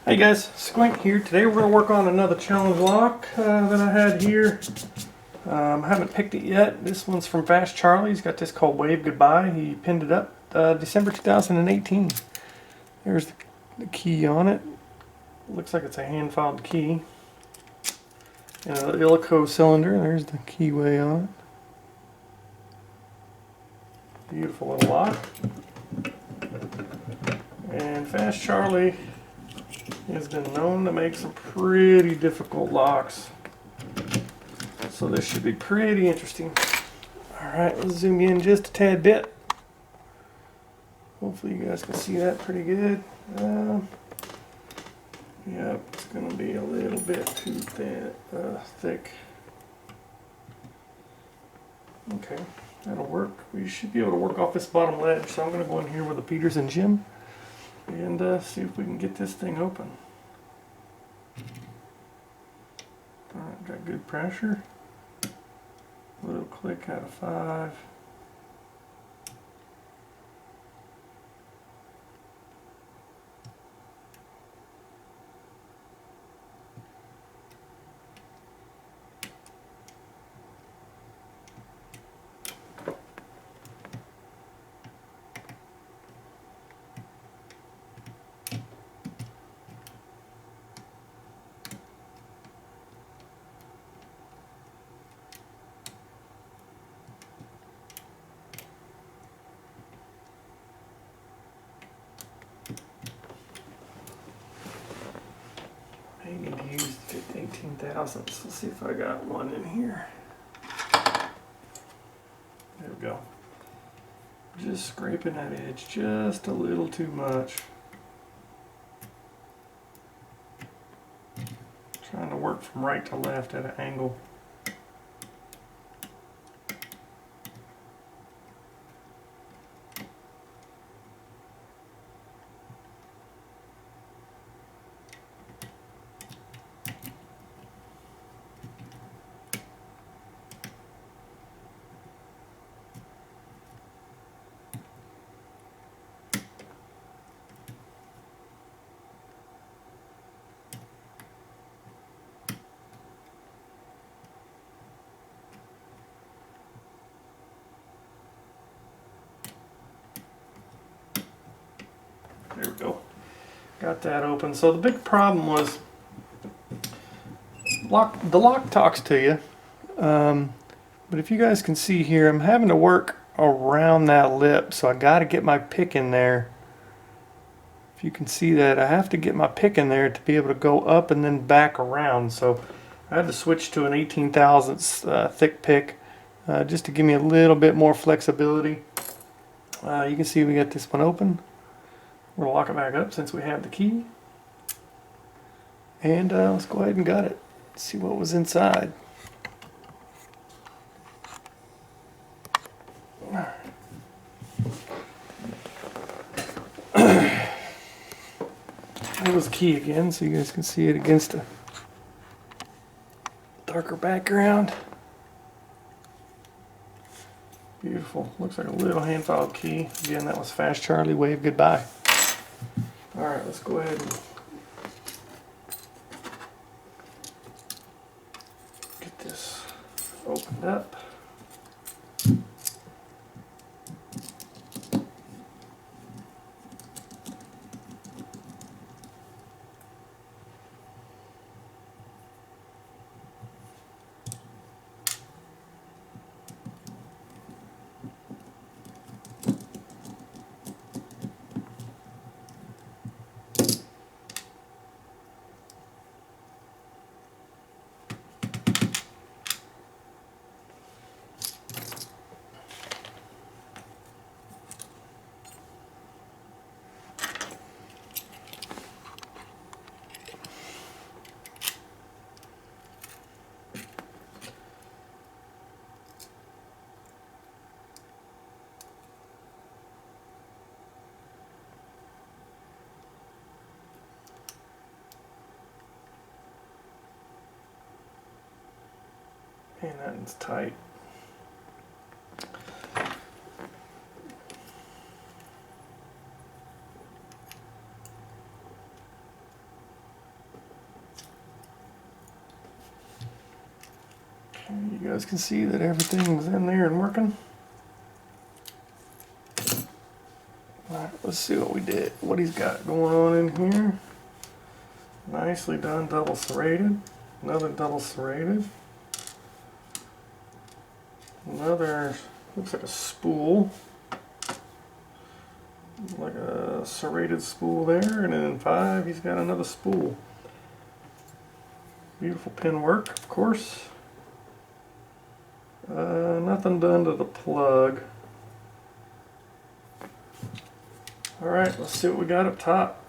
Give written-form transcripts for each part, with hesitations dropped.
Hey guys, Squink here. Today we're going to work on another challenge lock that I had here. I haven't picked it yet. This one's from Fast Charlie. He's got this called Wave Goodbye. He pinned it up December 2018. There's the key on it. Looks like it's a hand-filed key. And an Illico cylinder. There's the keyway on it. Beautiful little lock. And Fast Charlie has been known to make some pretty difficult locks, so this should be pretty interesting. Alright, let's zoom in just a tad bit. Hopefully you guys can see that pretty good. Yep, it's going to be a little bit too thick. Okay, that'll work. We should be able to work off this bottom ledge, so I'm going to go in here with a Peterson Jim and see if we can get this thing open. Alright, got good pressure. Little click out of 5. I need to use 18 thousandths. Let's see if I got one in here. There we go. Just scraping that edge just a little too much. Trying to work from right to left at an angle. There we go. Got that open. So the big problem was the lock talks to you. But if you guys can see here, I'm having to work around that lip, so I got to get my pick in there. If you can see that, I have to get my pick in there to be able to go up and then back around. So I had to switch to an 18 thousandths thick pick just to give me a little bit more flexibility. You can see we got this one open. We're going to lock it back up since we have the key. And let's go ahead and gut it. See what was inside. There was the key again, so you guys can see it against a darker background. Beautiful. Looks like a little hand-filed key. Again, that was Fast Charlie, Wave Goodbye. Alright, let's go ahead and get this opened up. And that's tight. guys can see that everything was in there and working. Alright, let's see what he's got going on in here. Nicely done, double serrated. Another double serrated. Another, looks like a spool. Like a serrated spool there, and then in 5 he's got another spool. Beautiful pin work, of course. Nothing done to the plug. Alright, let's see what we got up top.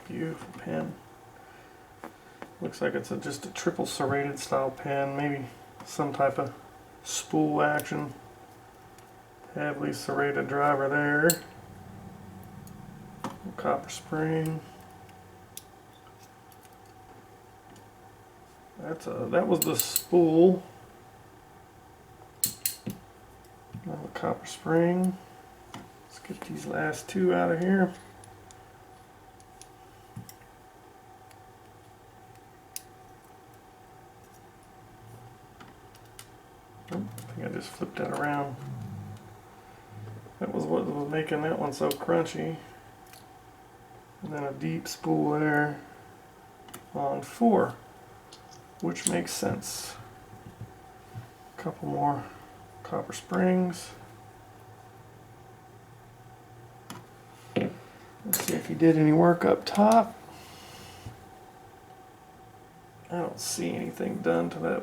Beautiful pin. Looks like it's just a triple serrated style pin, maybe some type of spool action. Heavily serrated driver there. Copper spring. That was the spool. Now the copper spring. Let's get these last 2 out of here. I think I just flipped that around. That was what was making that one so crunchy. And then a deep spool there on 4, which makes sense. A couple more copper springs. Let's see if he did any work up top. I don't see anything done to that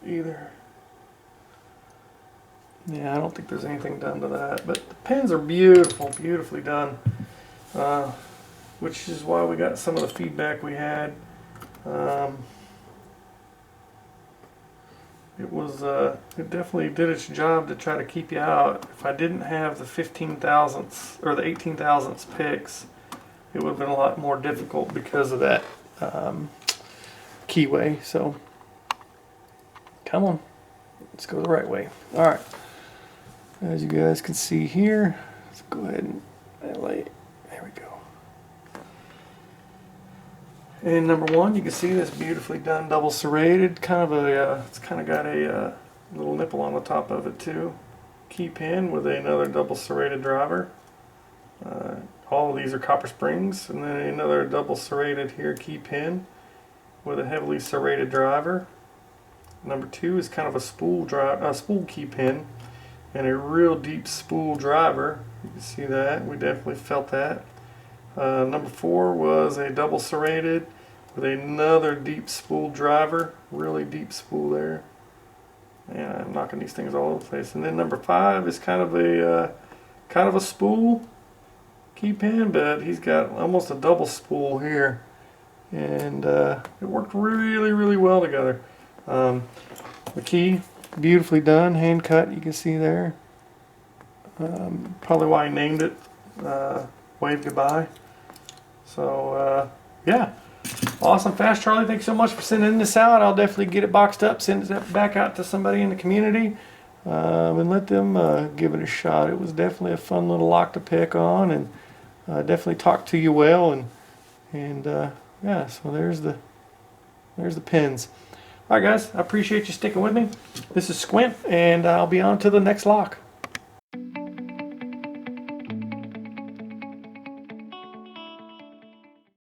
either. Yeah, I don't think there's anything done to that, but the pins are beautiful, beautifully done, which is why we got some of the feedback we had. It definitely did its job to try to keep you out. If I didn't have the 15 thousandths or the 18 thousandths picks, it would have been a lot more difficult because of that keyway. So come on, let's go the right way. All right, as you guys can see here, let's go ahead and lay it. There we go. And number 1, you can see this beautifully done double serrated, kind of a it's kind of got a little nipple on the top of it too. Key pin with another double serrated driver. All of these are copper springs, and then another double serrated here key pin with a heavily serrated driver. Number 2 is kind of a spool key pin and a real deep spool driver. You can see that, we definitely felt that. Number 4 was a double serrated with another deep spool driver, really deep spool there. And I'm knocking these things all over the place. And then number 5 is kind of a spool key pin, but he's got almost a double spool here, and it worked really, really well together. The key, beautifully done, hand cut. You can see there. Probably why I named it Wave Goodbye. So yeah, awesome. Fast Charlie, thanks so much for sending this out. I'll definitely get it boxed up, send it back out to somebody in the community, and let them give it a shot. It was definitely a fun little lock to pick on, and definitely talked to you well, and yeah, so there's the pins. All right, guys, I appreciate you sticking with me. This is Squint, and I'll be on to the next lock.